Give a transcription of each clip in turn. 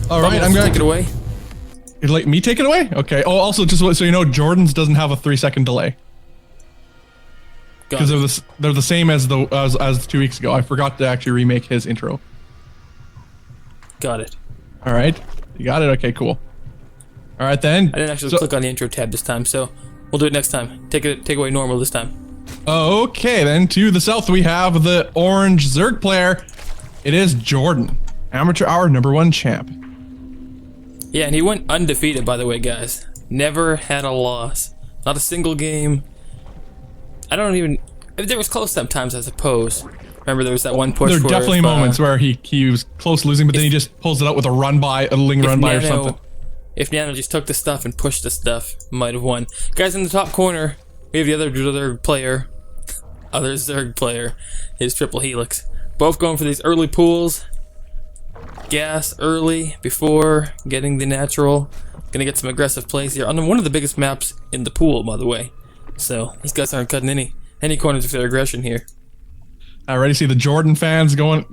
All right, I'm gonna take it away. You'd like me take it away? Okay. Oh, also, just so you know, Jordan's doesn't have a 3-second delay because they're the same as 2 weeks ago. I forgot to actually remake his intro. Got it. All right, you got it. Okay, cool. All right then. I didn't actually click on the intro tab this time, so we'll do it next time. Take away normal this time. Okay, then to the south we have the orange Zerg player. It is Jordan, amateur hour #1 champ. Yeah, and he went undefeated, by the way, guys. Never had a loss. Not a single game. I don't even... There was close sometimes, I suppose. Remember, there was that one push. There are definitely moments where he was close losing, but then he just pulls it out with a run by, a ling run by or something. If Nano just took the stuff and pushed the stuff, might have won. Guys, in the top corner, we have the other Zerg player. Other Zerg player is TripleHelix. Both going for these early pools. Gas early before getting the natural. Gonna get some aggressive plays here on one of the biggest maps in the pool, by the way. So these guys aren't cutting any corners with their aggression here. I already see the Jordan fans going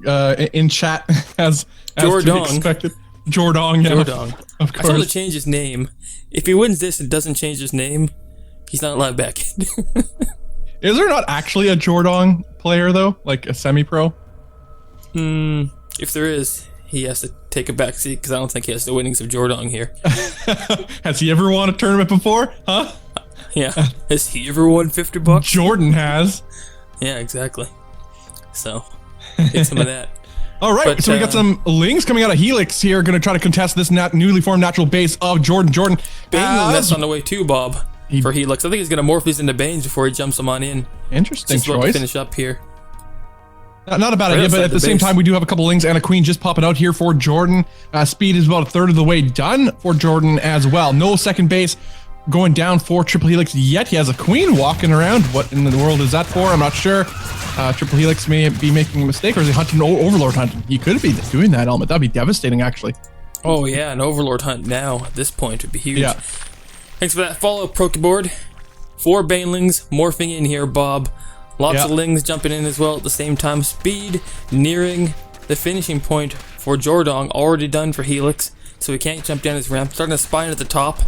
in chat as to be expected. Jordong, yeah. Jordong. Of course. I told him to change his name. If he wins this and doesn't change his name, he's not allowed back in. Is there not actually a Jordong player though, like a semi-pro? If there is, he has to take a back seat because I don't think he has the winnings of Jordong here. Has he ever won a tournament before? Huh? Yeah. Has he ever won $50? Jordan has. Yeah, exactly. So, get some of that. All right, so we got some Lings coming out of Helix here, going to try to contest this newly formed natural base of Jordan. Bane that's on the way too, Bob, for Helix. I think he's going to morph these into Banes before he jumps them on in. Interesting just choice. To finish up here. Not a bad idea, but at the same time, we do have a couple Lings and a Queen just popping out here for Jordan. Speed is about a third of the way done for Jordan as well. No second base going down for TripleHelix yet. He has a Queen walking around. What in the world is that for? I'm not sure. TripleHelix may be making a mistake, or is he hunting Overlord hunting? He could be doing that element. That'd be devastating, actually. Oh yeah, an Overlord hunt now at this point would be huge. Yeah. Thanks for that follow, Pokeboard. 4 Banelings morphing in here, Bob. Lots of Lings jumping in as well at the same time. Speed nearing the finishing point for Jordong, already done for Helix, so he can't jump down his ramp. Starting to spine at the top.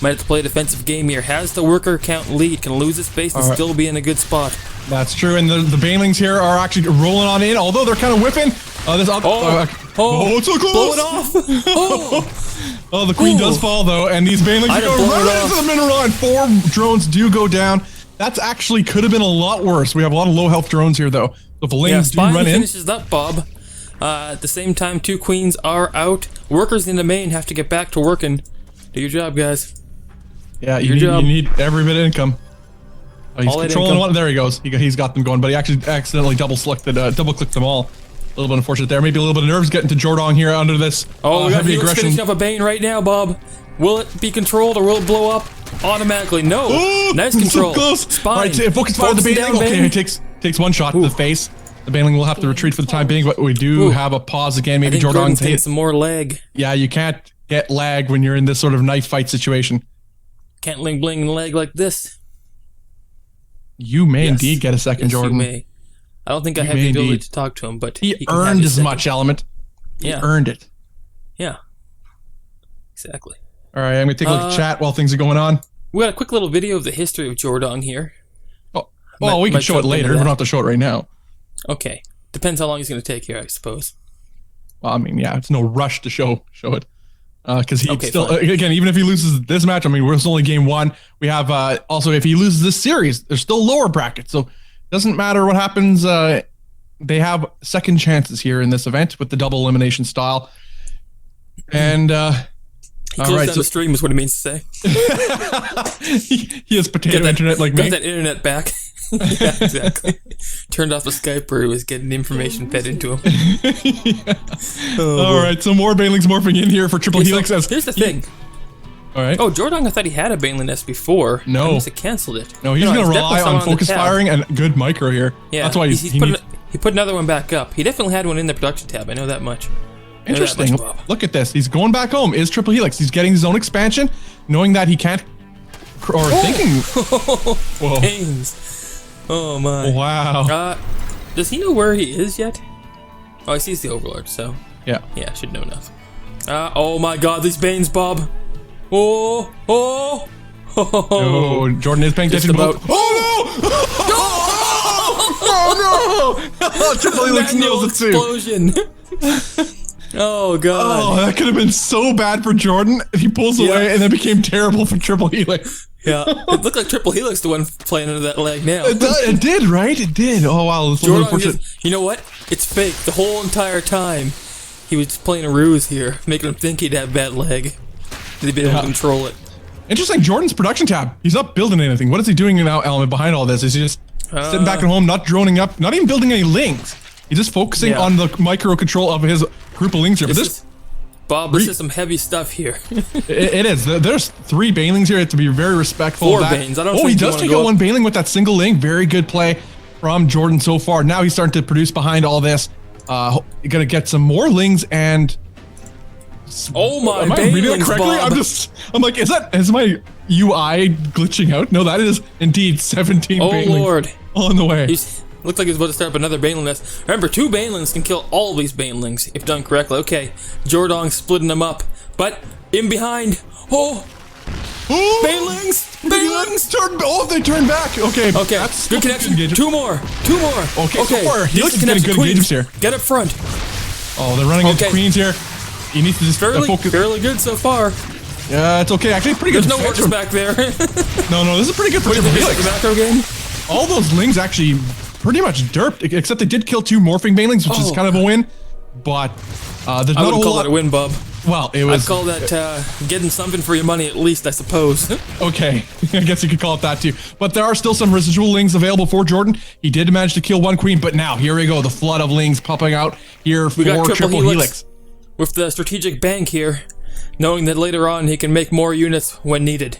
Might have to play a defensive game here. Has the worker count lead. Can lose his space and still be in a good spot. That's true, and the Banelings here are actually rolling on in, although they're kind of whipping. It's so close! Blow it off! Oh, the Queen does fall, though, and these Banelings go right into the mineral, and 4 drones do go down. That's actually could have been a lot worse. We have a lot of low health drones here, though. So if the Lings do run in... finishes up, Bob. At the same time, 2 Queens are out. Workers in the main have to get back to working. Do your job, guys. Yeah, you need every bit of income. He's controlling one. There he goes. He's got them going, but he actually accidentally double-clicked them all. A little bit unfortunate there. Maybe a little bit of nerves getting to Jordong here under this we got heavy aggression. Finishing up a Bane right now, Bob. Will it be controlled or will it blow up automatically? No. Ooh, nice control. So close. Spine. Right, focus fire on the Baneling. Okay, he takes one shot to the face. The Baneling will have to retreat for the time being, but we do have a pause again. Maybe Jordong's taking some more lag. Yeah, you can't get lag when you're in this sort of knife fight situation. Can't bling leg like this. You may indeed get a second, Jordan. You may. I don't think I have the ability to talk to him, but he earned as much, Element. He earned it. Yeah. Exactly. All right, I'm gonna take a look at chat while things are going on. We got a quick little video of the history of Jordong here. Oh, well, we can show it later. We don't have to show it right now. Okay. Depends how long he's gonna take here, I suppose. Well, I mean, yeah, it's no rush to show it. Because he still, again, even if he loses this match, I mean, it's only game 1. We have, also, if he loses this series, there's still lower brackets. So it doesn't matter what happens. They have second chances here in this event with the double elimination style. And, he closed down the stream is what it means to say. he has potato internet like me. Got that internet back. Yeah, exactly. Turned off the Skype where he was getting information fed into him. All right, so more Banelings morphing in here for TripleHelix. Here's the thing. All right. Oh, Jordong, I thought he had a Baneling nest before. No. I must have canceled it. No, he's going to rely on focus firing and good micro here. Yeah, that's why he put another one back up. He definitely had one in the production tab. I know that much. Interesting. Look at this. He's going back home. Is TripleHelix. He's getting his own expansion, knowing that he can't or thinking. Whoa. Baines. Oh my. Wow. Does he know where he is yet? Oh, he sees the Overlord, so Yeah. yeah, should know enough. Oh my God, these Banes, Bob. Oh. Oh, Jordan is paying attention. About. Oh no! Oh no! TripleHelix nails it too. Explosion. Oh God. Oh, that could have been so bad for Jordan if he pulls away and then became terrible for TripleHelix. Yeah, it looked like TripleHelix the one playing under that leg now. It did, right? It did. Oh wow, this was unfortunate. You know what? It's fake. The whole entire time, he was playing a ruse here, making him think he'd have bad leg. He'd be able to control it. Interesting, Jordan's production tab. He's not building anything. What is he doing now, Element, behind all this? Is he just sitting back at home, not droning up, not even building any lings? He's just focusing on the micro control of his group of lings here. Bob, this is some heavy stuff here. It is. There's 3 banelings here. You have to be very respectful. 4 banes. I don't think he does take out 1 baneling with that single ling. Very good play from Jordan so far. Now he's starting to produce behind all this. You're gonna get some more lings and. Oh my! Am I reading that correctly? Bob. I'm like, is my UI glitching out? No, that is indeed 17 banelings. Oh Lord! On the way. Looked like he was about to start up another Baneling nest. Remember, 2 Banelings can kill all these Banelings if done correctly. Okay, Jordanx splitting them up, but in behind. Oh, Banelings! They turned back. Okay. That's good connection. 2 more. Okay. So far, Helix is getting good engagements here. Get up front. Oh, they're running into Queens here. He needs to just focus. Fairly good so far. Yeah, it's okay. Actually, pretty good. There's no works back there. No, this is pretty good for TripleHelix. The macro game. All those lings actually pretty much derped, except they did kill 2 morphing banelings, which is kind of a win. But there's not a whole lot. I wouldn't call that a win, Bob. Well, it was. I'd call that getting something for your money at least, I suppose. Okay, I guess you could call it that too. But there are still some residual lings available for Jordan. He did manage to kill 1 queen, but now here we go, the flood of lings popping out here for TripleHelix. With the strategic bank here, knowing that later on he can make more units when needed.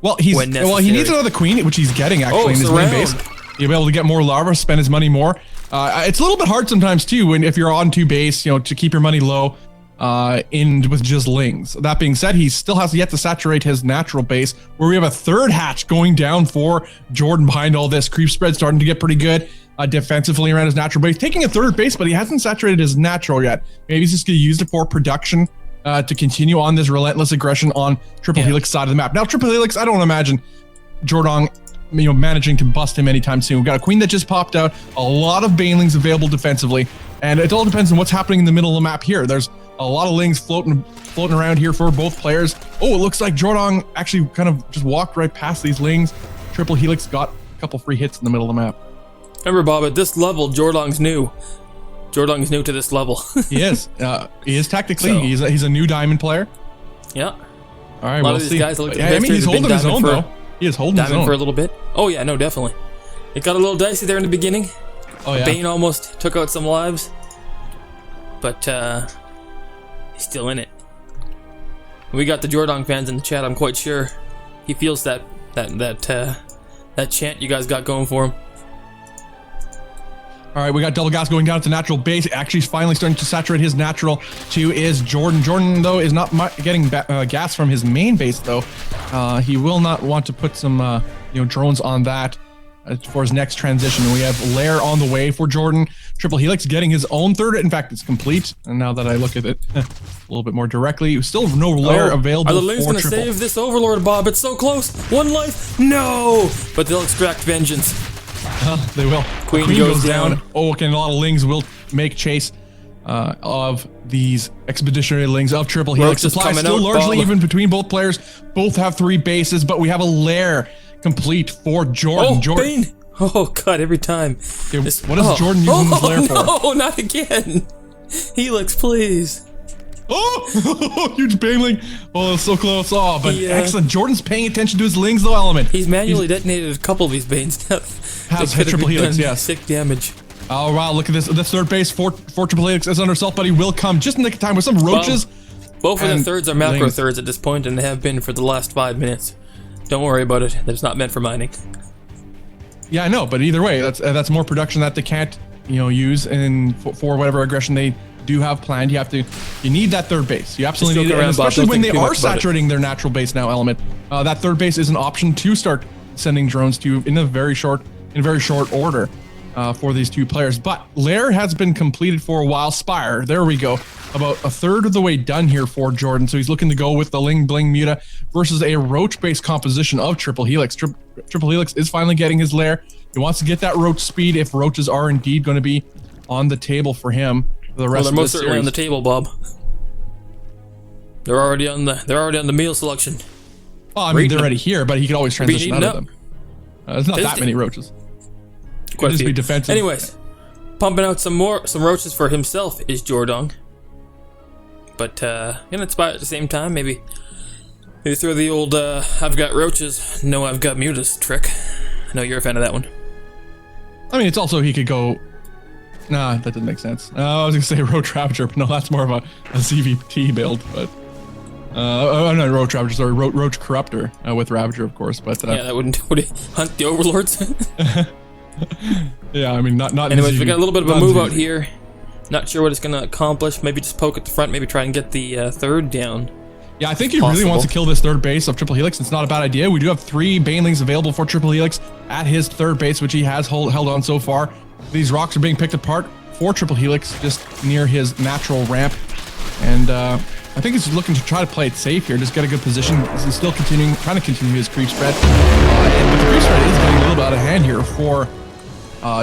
Well, he needs another queen, which he's getting actually in his main base. He'll be able to get more larvae, spend his money more. It's a little bit hard sometimes too, if you're on 2 base, to keep your money low, with just lings. That being said, he still has yet to saturate his natural base, where we have a 3rd hatch going down for Jordan behind all this. Creep spread starting to get pretty good. Defensively around his natural base, taking a 3rd base, but he hasn't saturated his natural yet. Maybe he's just going to use it for production to continue on this relentless aggression on TripleHelix side of the map. Now, TripleHelix, I don't imagine Jordan, managing to bust him anytime soon. We've got a queen that just popped out, a lot of banelings available defensively, and it all depends on what's happening in the middle of the map here. There's a lot of lings floating around here for both players. Oh, it looks like Jordan actually kind of just walked right past these lings. TripleHelix got a couple free hits in the middle of the map. Remember, Bob, at this level, Jordan's new. Jordan's new to this level. He is. He is tactically. So. He's a new diamond player. Yeah. All right, a lot of these guys look he's holding his own, though. He is holding his own. For a little bit. Oh, yeah, no, definitely. It got a little dicey there in the beginning. Oh, yeah. Bane almost took out some lives. But he's still in it. We got the Jordan fans in the chat, I'm quite sure. He feels that chant you guys got going for him. All right, we got double gas going down to natural base. Actually, he's finally starting to saturate his natural. 2 is Jordan. Jordan, though, is not getting gas from his main base, though. He will not want to put some, drones on that for his next transition. We have Lair on the way for Jordan. TripleHelix getting his own 3rd. In fact, it's complete. And now that I look at it a little bit more directly, still no Lair available. Are the Lings going to save this Overlord, Bob? It's so close. 1 life. No, but they'll extract vengeance. They will. Queen goes down. Oh, okay, a lot of lings will make chase of these expeditionary lings of TripleHelix. Supply still largely even between both players. Both have 3 bases, but we have a lair complete for Jordan. Bane. Oh God, every time. Okay, what is Jordan using this lair for? No, not again. Helix, please. Oh, huge baneling. Oh, it's so close. Oh, but excellent. Jordan's paying attention to his lings, though, Element. He's manually detonated a couple of these banes. Has hit TripleHelix, yes. Sick damage. Oh, wow, look at this. The 3rd base for TripleHelix is under assault, but he will come just in the nick of time with some roaches. Both of the 3rds are macro 3rds at this point, and they have been for the last 5 minutes. Don't worry about it. It's not meant for mining. Yeah, I know, but either way, that's more production that they can't, use for whatever aggression they do have planned. You need that third base. You absolutely need it, and especially when they are saturating their natural base now, Element. That third base is an option to start sending drones to in very short order for these two players. But Lair has been completed for a while. Spire, there we go. About a third of the way done here for Jordan. So he's looking to go with the Ling Bling Muta versus a Roach-based composition of TripleHelix. TripleHelix is finally getting his Lair. He wants to get that Roach speed if Roaches are indeed going to be on the table for him for the rest of the series. They're most certainly on the table, Bob. They're already on the meal selection. Well, I mean, they're already here, but he could always transition out of them. There's not that many Roaches. Quite just be defensive. Anyways, pumping out some Roaches for himself is Jordong. But gonna spot at the same time, maybe throw the old I've got Roaches, no I've got Mutas trick. I know you're a fan of that one. I mean, it's also he could go. Nah, that didn't make sense. I was gonna say Roach Ravager, but no, that's more of a ZVT build. But no, Roach Ravager, sorry, Roach Corruptor with Ravager, of course. But yeah, that would hunt the Overlords. Yeah, I mean, not. Anyways, we got a little bit of a move out here. Not sure what it's gonna accomplish. Maybe just poke at the front. Maybe try and get the third down. Yeah, I think he really wants to kill this third base of TripleHelix. It's not a bad idea. We do have 3 Banelings available for TripleHelix at his third base, which he has held on so far. These rocks are being picked apart for TripleHelix just near his natural ramp. And I think he's looking to try to play it safe here, just get a good position. He's still trying to continue his creep spread. But the creep spread is getting a little bit out of hand here for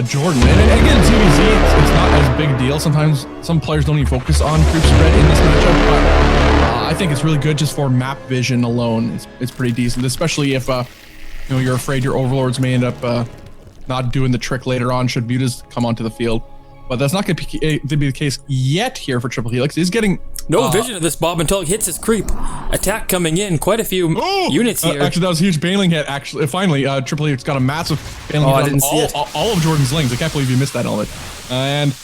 Jordan. And again, TVZ, it's not as big a deal. Sometimes some players don't even focus on creep spread in this matchup, but I think it's really good just for map vision alone. It's pretty decent, especially if you're afraid your Overlords may end up not doing the trick later on should Mutas come onto the field. But that's not going to be the case yet here for TripleHelix. He's getting no vision of this, Bob, until he hits his creep. Attack coming in, quite a few units here. Actually, that was a huge Baneling hit. Actually, finally, TripleHelix got a massive Baneling hit I didn't see it. all of Jordan's Lings. I can't believe you missed that element. And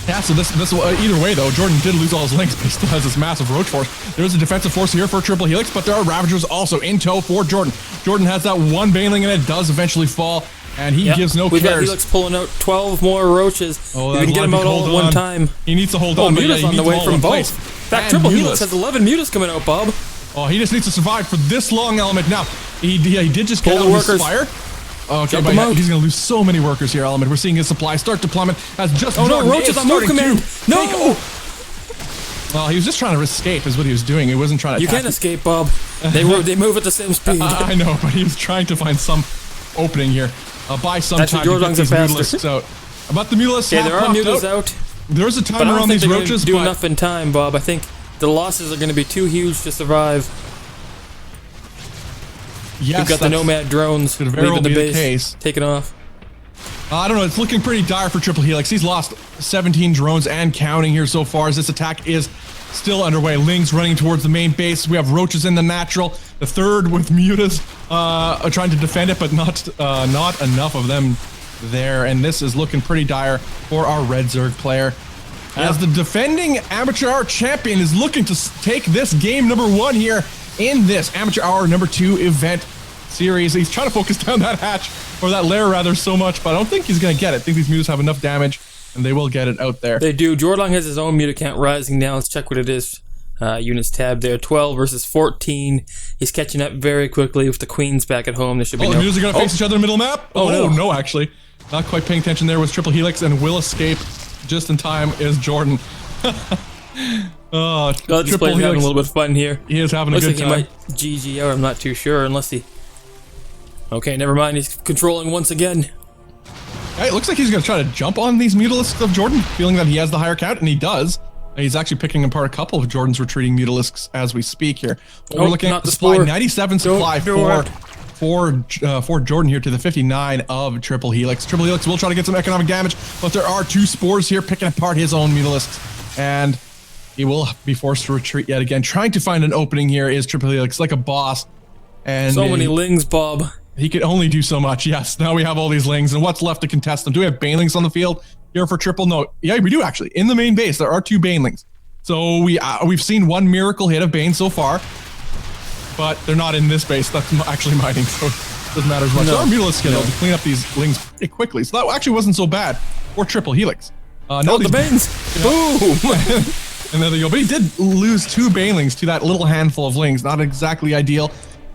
yeah, so this either way though, Jordan did lose all his Lings, but he still has this massive Roach force. There's a defensive force here for TripleHelix, but there are Ravagers also in tow for Jordan. Jordan has that one Baneling, and it does eventually fall. And he gives no cares. We've got Helix pulling out 12 more Roaches. We can get him out all at one time. He needs to hold on. Mutas on the way from both. In fact, TripleHelix has 11 Mutas coming out, Bob. Oh, he just needs to survive for this long, Element. Now, he did just get out his Spire. Okay, but he's going to lose so many workers here, Element. We're seeing his supply start deployment as just Roaches on move command. No! Well, he was just trying to escape is what he was doing. He wasn't trying to attack. You can't escape, Bob. They move at the same speed. I know, but he was trying to find some opening here. Buy some time to get these Mutalisks out. About the Mutalisks there are Mutas out. There's a timer on these Roaches, do enough in time, Bob. I think the losses are going to be too huge to survive. Yes, we've got the Nomad drones leaving the base, taking off. I don't know, it's looking pretty dire for TripleHelix. He's lost 17 drones and counting here so far as this attack is still underway. Lings running towards the main base. We have Roaches in the natural. The third with Mutas trying to defend it, but not enough of them there. And this is looking pretty dire for our Red Zerg player. As the defending Amateur Hour champion is looking to take this game number 1 here in this Amateur Hour number 2 event series. He's trying to focus down that hatch, or that lair rather, so much, but I don't think he's going to get it. I think these Mutas have enough damage, and they will get it out there. They do. Jordong has his own Muta count rising now. Let's check what it is. Units tab there. 12 versus 14. He's catching up very quickly with the Queens back at home. There should be the Mutas are going to face each other in the middle map? No, actually. Not quite paying attention there with TripleHelix, and will escape just in time is Jordan. This player's having a little bit of fun here. He is having a good time. Looks like he might GG out. I'm not too sure, unless he... Okay, never mind. He's controlling once again. Yeah, it looks like he's going to try to jump on these Mutalisks of Jordan, feeling that he has the higher count, and he does. He's actually picking apart a couple of Jordan's retreating Mutalisks as we speak here. We're looking at the supply, 97 supply for Jordan here to the 59 of TripleHelix. TripleHelix will try to get some economic damage, but there are 2 spores here picking apart his own Mutalisks, and he will be forced to retreat yet again. Trying to find an opening here is TripleHelix like a boss. And so many Lings, Bob. He could only do so much. Yes, now we have all these Lings, and what's left to contest them? Do we have Banelings on the field here for Triple? No, yeah, we do actually. In the main base, there are 2 Banelings. So we've seen 1 miracle hit of Bane so far, but they're not in this base. That's actually mining, so it doesn't matter as much. Our Mutalisks get able to clean up these Lings pretty quickly, so that actually wasn't so bad for TripleHelix. No, the Banes. Boom. And there they go. But he did lose 2 banelings to that little handful of lings. Not exactly ideal.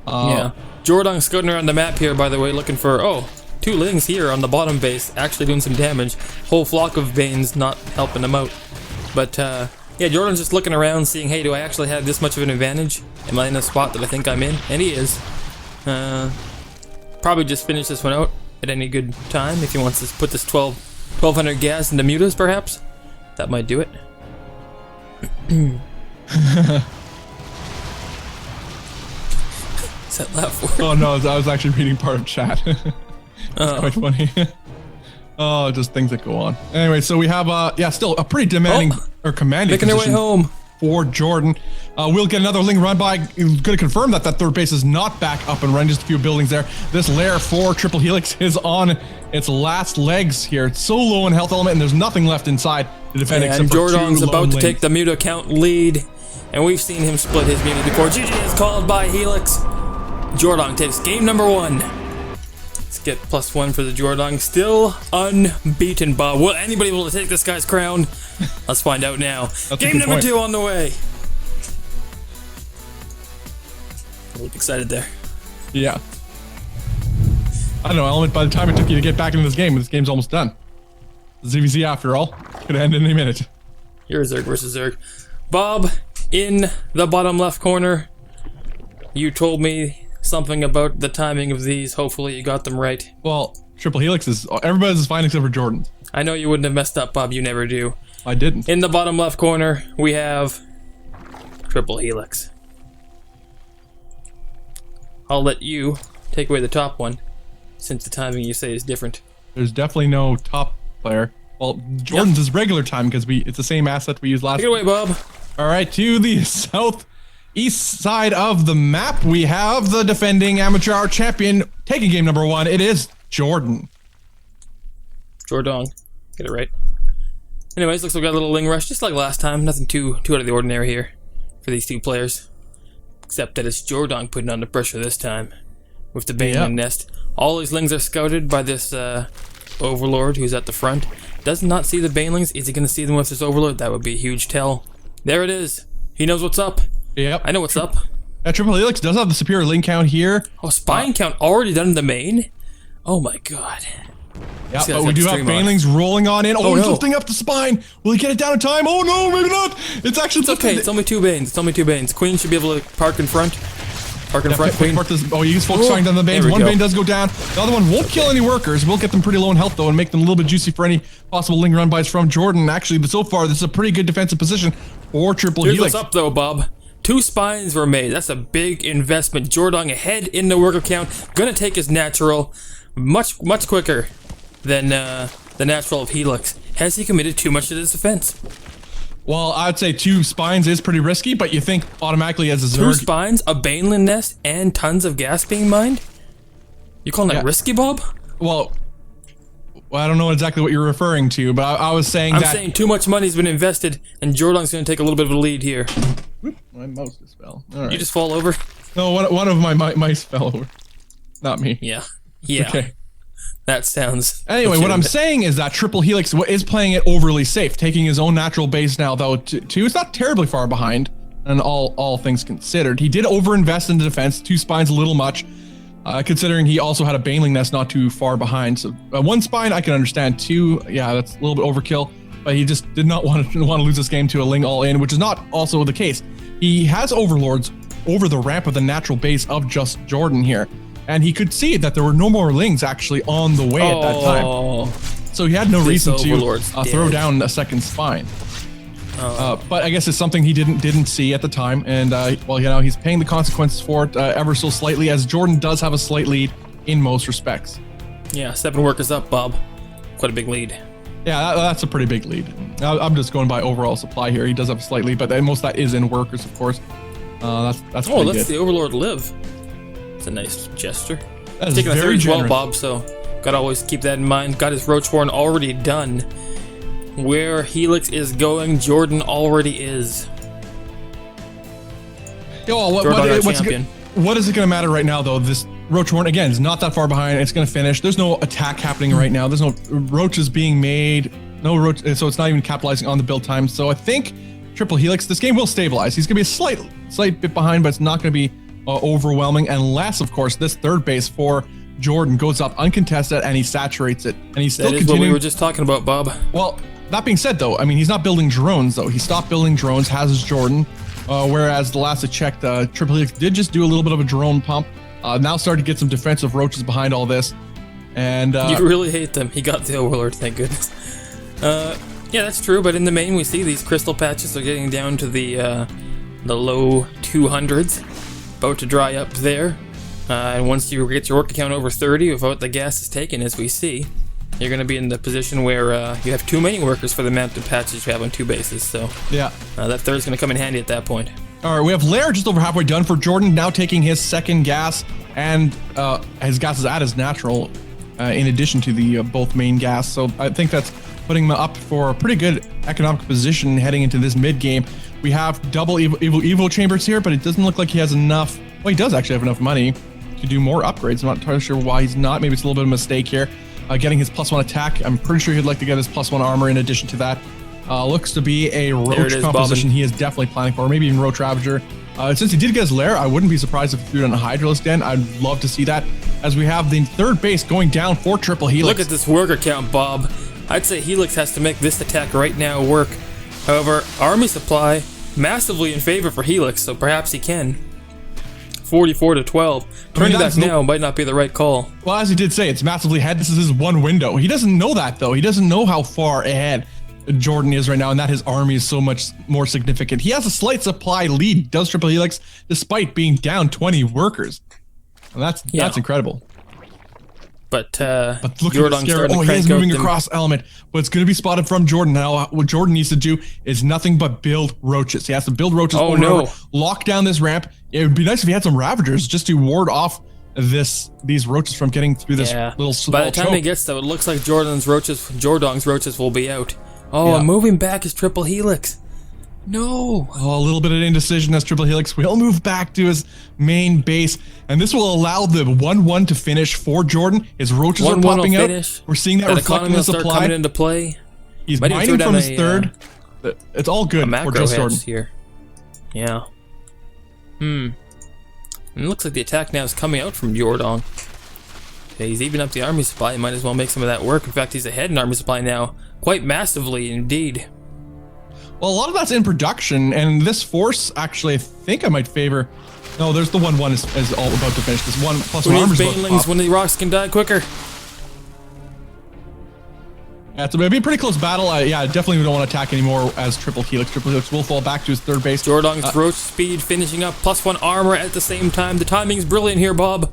Yeah. Jordanx scouting around the map here, by the way, looking for, 2 lings here on the bottom base, actually doing some damage. Whole flock of Banes not helping them out. But, yeah, Jordan's just looking around, seeing, hey, do I actually have this much of an advantage? Am I in a spot that I think I'm in? And he is. Probably just finish this one out at any good time if he wants to put this 1200 gas into mutas, perhaps. That might do it. Is that laugh for? Oh no, I was actually reading part of chat. It's quite funny. Oh, just things that go on. Anyway, so we have yeah, still a pretty demanding or commanding making their way home for Jordan. We'll get another ling run by. Going to confirm that that third base is not back up and running. Just a few buildings there. This lair for TripleHelix is on its last legs here. It's so low in health element, and there's nothing left inside to defend. Yeah, except and for Jordan's 2 about to lone take the muta count lead, and we've seen him split his muta before. GG is called by Helix. Jordan takes game number 1. Let's get +1 for the Jordan. Still unbeaten, Bob. Will anybody be able to take this guy's crown? Let's find out now. Game number 2 on the way. A little excited there. Yeah. I don't know, Element, by the time it took you to get back into this game's almost done. ZVZ after all. Could end in a minute. Here's Zerg versus Zerg. Bob, in the bottom left corner, you told me something about the timing of these. Hopefully you got them right. Well, TripleHelix is, everybody's fine except for Jordan. I know you wouldn't have messed up, Bob. You never do. I didn't. In the bottom left corner, we have TripleHelix. I'll let you take away the top one, since the timing you say is different. There's definitely no top player. Well, Jordan's is regular time because it's the same asset we used last. Take it away, Bob. All right, to the southeast side of the map, we have the defending amateur hour champion taking game number 1. It is Jordan. Jordan, get it right. Anyways, looks like we got a little ling rush, just like last time. Nothing too out of the ordinary here for these 2 players, except that it's Jordan putting on the pressure this time with the Baneling nest. All these lings are scouted by this Overlord who's at the front. Does not see the Banelings. Is he going to see them with this Overlord? That would be a huge tell. There it is. He knows what's up. Yep. I know what's up. TripleHelix does have the superior ling count here. Oh, spine count already done in the main? Oh my god. Yeah, but we do have Banelings rolling on in. Oh, he's lifting up the spine. Will he get it down in time? Oh no, maybe not. It's actually... It's okay. It's only 2 Banes. It's only 2 Banes. Queen should be able to park in front. Park in front, Queen. Oh, he's focusing on the Banes. One Bane does go down. The other one won't kill any workers. We'll get them pretty low in health, though, and make them a little bit juicy for any possible ling run bys from Jordan. Actually, but so far, this is a pretty good defensive position for TripleHelix. Here's what's up, though, Bob. 2 spines were made. That's a big investment. Jordan ahead in the worker count. Gonna take his natural much quicker than the natural of Helix. Has he committed too much to this defense? Well, I'd say 2 spines is pretty risky, but you think automatically as a Zerg... 2 spines, a Baneling nest, and tons of gas being mined? You calling that risky, Bob? Well, I don't know exactly what you're referring to, but I was saying I'm saying too much money's been invested, and Jordan's going to take a little bit of a lead here. Whoop, my mouse just fell. All right. You just fall over? No, one of my mice fell over. Not me. Yeah. Yeah. Okay. That sounds... Anyway, what I'm saying is that TripleHelix is playing it overly safe, taking his own natural base now, though, too. It's not terribly far behind, and all things considered. He did overinvest in the defense. 2 spines a little much, considering he also had a Baneling nest not too far behind. So 1 spine I can understand. 2, yeah, that's a little bit overkill, but he just did not want to lose this game to a ling all in, which is not also the case. He has overlords over the ramp of the natural base of just Jordan here. And he could see that there were no more lings actually on the way at that time. So he had no reason to throw down a second spine. But I guess it's something he didn't see at the time. And, well, you know, he's paying the consequences for it ever so slightly, as Jordan does have a slight lead in most respects. Yeah, 7 workers up, Bob. Quite a big lead. Yeah, that's a pretty big lead. I'm just going by overall supply here. He does have a slight lead, but most of that is in workers, of course. That's oh, let's the Overlord live. It's a nice gesture. That's taking a very 30 as well, generous. Bob, so gotta always keep that in mind. Got his Roach Horn already done. Where Helix is going, Jordan already is. Yo, what is it going to matter right now, though? This Roach Horn, again, is not that far behind. It's going to finish. There's no attack happening right now. There's no roaches being made. no roach, so it's not even capitalizing on the build time. So I think TripleHelix, this game will stabilize. He's gonna be a slight bit behind, but it's not gonna be overwhelming unless, of course, this third base for Jordan goes up uncontested and he saturates it. And he's still continuing. That is what we were just talking about, Bob. Well, that being said, though, I mean, he's not building drones, though. He stopped building drones, has his Jordan. Whereas the last I checked, TripleHelix did just do a little bit of a drone pump. Now started to get some defensive roaches behind all this. And you really hate them. He got the Overlord, thank goodness. Yeah, that's true. But in the main, we see these crystal patches are getting down to the low 200s, about to dry up there. And once you get your work account over 30, without the gas is taken, as we see, you're going to be in the position where you have too many workers for the amount of patches you have on 2 bases. So yeah, that third's going to come in handy at that point. All right, we have Lair just over halfway done for Jordan, now taking his second gas, and his gas is at his natural, in addition to the both main gas. So I think that's putting him up for a pretty good economic position heading into this mid game. We have double Evo chambers here, but it doesn't look like he has enough. Well, he does actually have enough money to do more upgrades. I'm not entirely sure why he's not. Maybe it's a little bit of a mistake here. Getting his +1 attack. I'm pretty sure he'd like to get his +1 armor in addition to that. Looks to be a roach composition he is definitely planning for, maybe even roach ravager. Since he did get his lair, I wouldn't be surprised if he threw it on a Hydralisk Den. I'd love to see that. As we have the third base going down for TripleHelix. Look at this worker count, Bob. I'd say Helix has to make this attack right now work. However, army supply massively in favor for Helix, so perhaps he can. 44 to 12. Turning back now might not be the right call. Well, as he did say, it's massively ahead. This is his one window. He doesn't know that, though. He doesn't know how far ahead Jordan is right now, and that his army is so much more significant. He has a slight supply lead, does TripleHelix, despite being down 20 workers. And that's incredible. But look at the scare. Oh, he is moving across element, but it's going to be spotted from Jordan. Now, what Jordan needs to do is nothing but build roaches. He has to build roaches over, lock down this ramp. It would be nice if he had some Ravagers just to ward off these roaches from getting through this little small By the time he gets though, it looks like Jordan's roaches will be out. Oh, moving back is TripleHelix. No. Oh, a little bit of indecision as TripleHelix will move back to his main base, and this will allow the 1-1 to finish for Jordan. His roaches are popping out. We're seeing that reflected in the supply. Coming into play. He's mining from his third. It's all good for just Jordan here. Yeah. And it looks like the attack now is coming out from Jordan. Okay, he's even up the army supply. He might as well make some of that work. In fact, he's ahead in army supply now, quite massively indeed. Well, a lot of that's in production, and this force, actually, I think I might favor... No, there's the 1-1 is all about to finish. This 1+1 armor's about to pop. When the rocks can die quicker. Yeah, it's going to be a pretty close battle. Yeah, definitely we don't want to attack anymore as TripleHelix. TripleHelix will fall back to his third base. Jordan's roach speed finishing up, +1 armor at the same time. The timing's brilliant here, Bob.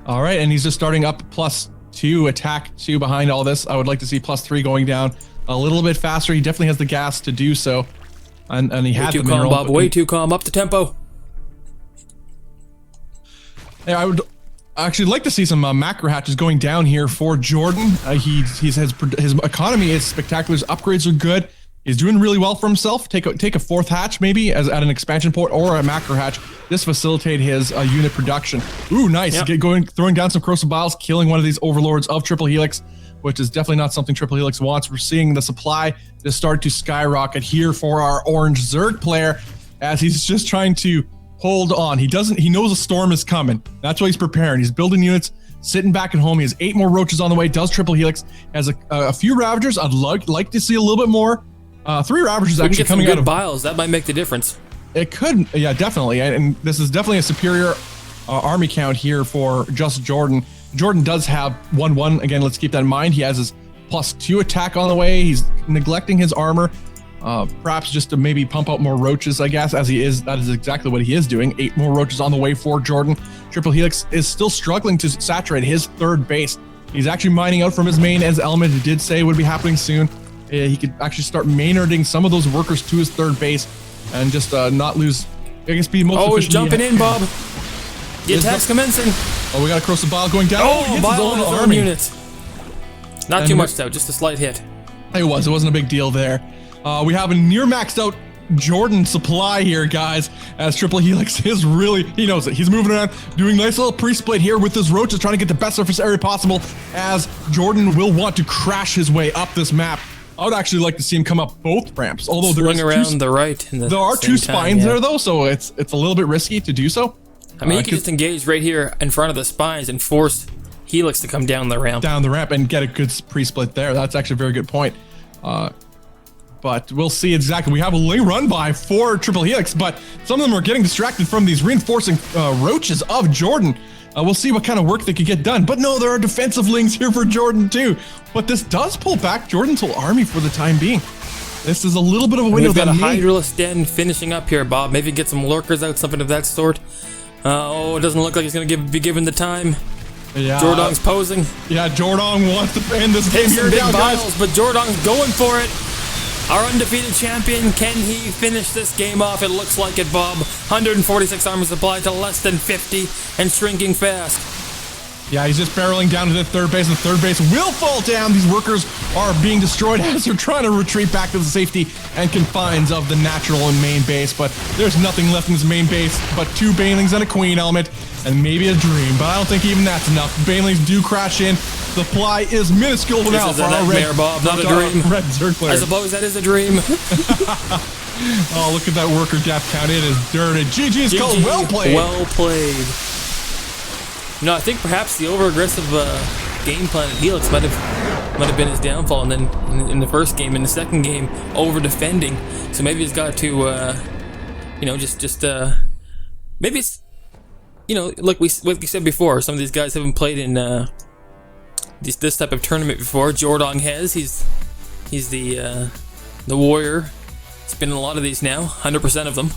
All right, and he's just starting up +2, attack 2 behind all this. I would like to see +3 going down a little bit faster. He definitely has the gas to do so. And he had the mineral. Bob, way too calm. Up the tempo. Yeah, I would actually like to see some macro hatches going down here for Jordan. His economy is spectacular. His upgrades are good. He's doing really well for himself. Take a fourth hatch maybe as at an expansion port or a macro hatch. This facilitate his unit production. Ooh, nice. Yep. Throwing down some corrosive biles, killing one of these overlords of TripleHelix, which is definitely not something TripleHelix wants. We're seeing the supply just start to skyrocket here for our orange Zerg player as he's just trying to hold on. He knows a storm is coming. That's why he's preparing. He's building units, sitting back at home. He has 8 more roaches on the way. Does TripleHelix has a few Ravagers. I'd like to see a little bit more. 3 Ravagers actually coming out of biles. That might make the difference. It could, yeah, definitely. And this is definitely a superior army count here for just Jordan. Jordan does have 1-1. Again, let's keep that in mind. He has his +2 attack on the way. He's neglecting his armor. Perhaps just to maybe pump out more roaches, I guess, as he is. That is exactly what he is doing. 8 more roaches on the way for Jordan. TripleHelix is still struggling to saturate his third base. He's actually mining out from his main as element. He did say would be happening soon. He could actually start maynarding some of those workers to his third base and just not lose, I guess, be most efficient. Oh, he's jumping in, Bob. The attack's commencing. Oh, we got a corrosive bile going down. Oh, bile on his own units. Not too much, though. Just a slight hit. It wasn't a big deal there. We have a near maxed out Jordan supply here, guys, as TripleHelix is really, he knows it. He's moving around, doing nice little pre-split here with his roaches, trying to get the best surface area possible as Jordan will want to crash his way up this map. I would actually like to see him come up both ramps. Although there around the right. There are two spines there though, so it's a little bit risky to do so. I mean, you can just engage right here in front of the spines and force Helix to come down the ramp. Down the ramp and get a good pre-split there. That's actually a very good point. But we'll see exactly. We have a late run by for TripleHelix, but some of them are getting distracted from these reinforcing roaches of Jordan. We'll see what kind of work they could get done. But no, there are defensive lings here for Jordan too. But this does pull back Jordan's whole army for the time being. This is a little bit of a window. We've got a Hydralisk Den finishing up here, Bob. Maybe get some lurkers out, something of that sort. Oh, it doesn't look like he's going to be given the time. Yeah. Jordan's posing. Yeah, Jordan wants to end this game here now, guys. But Jordan's going for it. Our undefeated champion, can he finish this game off? It looks like it, Bob. 146 armor supply to less than 50 and shrinking fast. Yeah, he's just barreling down to the third base, and the third base will fall down. These workers are being destroyed as they're trying to retreat back to the safety and confines of the natural and main base, but there's nothing left in this main base but 2 banelings and a queen element, and maybe a dream, but I don't think even that's enough. Banelings do crash in. The fly is minuscule now for our red, Bob, not a dream. Red Zerg player. I suppose that is a dream. Oh, look at that worker death count. It is dirty. GG's called. Well played. Well played. No, I think perhaps the over-aggressive game plan at Helix might have been his downfall, and then in the first game, in the second game, over-defending. So maybe he's got to, maybe it's, like we said before, some of these guys haven't played in this type of tournament before. Jordan has. He's the warrior. He's been in a lot of these now, 100% of them.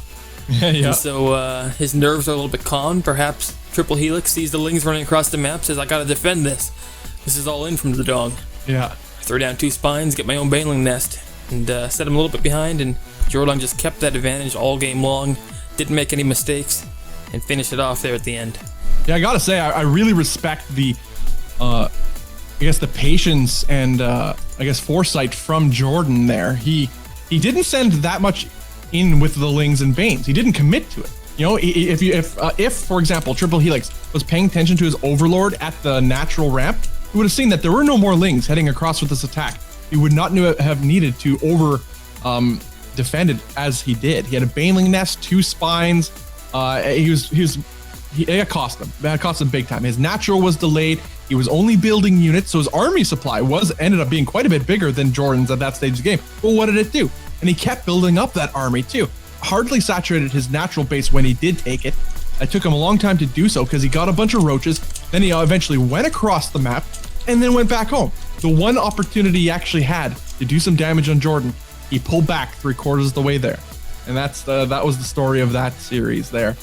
Yeah. And so his nerves are a little bit calm. Perhaps TripleHelix sees the lings running across the map, says, I gotta defend this. This is all in from the dog. Yeah. Throw down 2 spines, get my own baneling nest, and set him a little bit behind, and Jordan just kept that advantage all game long, didn't make any mistakes, and finished it off there at the end. Yeah, I gotta say, I really respect the, I guess the patience and foresight from Jordan there. He didn't send that much in with the lings and banes. He didn't commit to it. If for example TripleHelix was paying attention to his overlord at the natural ramp, he would have seen that there were no more lings heading across with this attack. He would not have needed to over defend it as he did. He had a baneling nest, 2 spines. It cost him. That cost him big time. His natural was delayed. He was only building units, so his army supply ended up being quite a bit bigger than Jordan's at that stage of the game. But what did it do? And he kept building up that army too. Hardly saturated his natural base when he did take it. It took him a long time to do so because he got a bunch of roaches. Then he eventually went across the map and then went back home. The one opportunity he actually had to do some damage on Jordan, he pulled back 3/4 of the way there. And that was the story of that series there.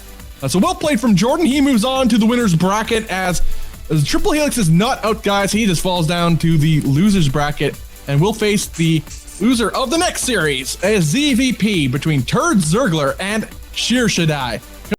So well played from Jordan. He moves on to the winner's bracket as TripleHelix is not out, guys. He just falls down to the loser's bracket and will face the loser of the next series, a ZVP between Turd Zergler and Sheer Shaddai.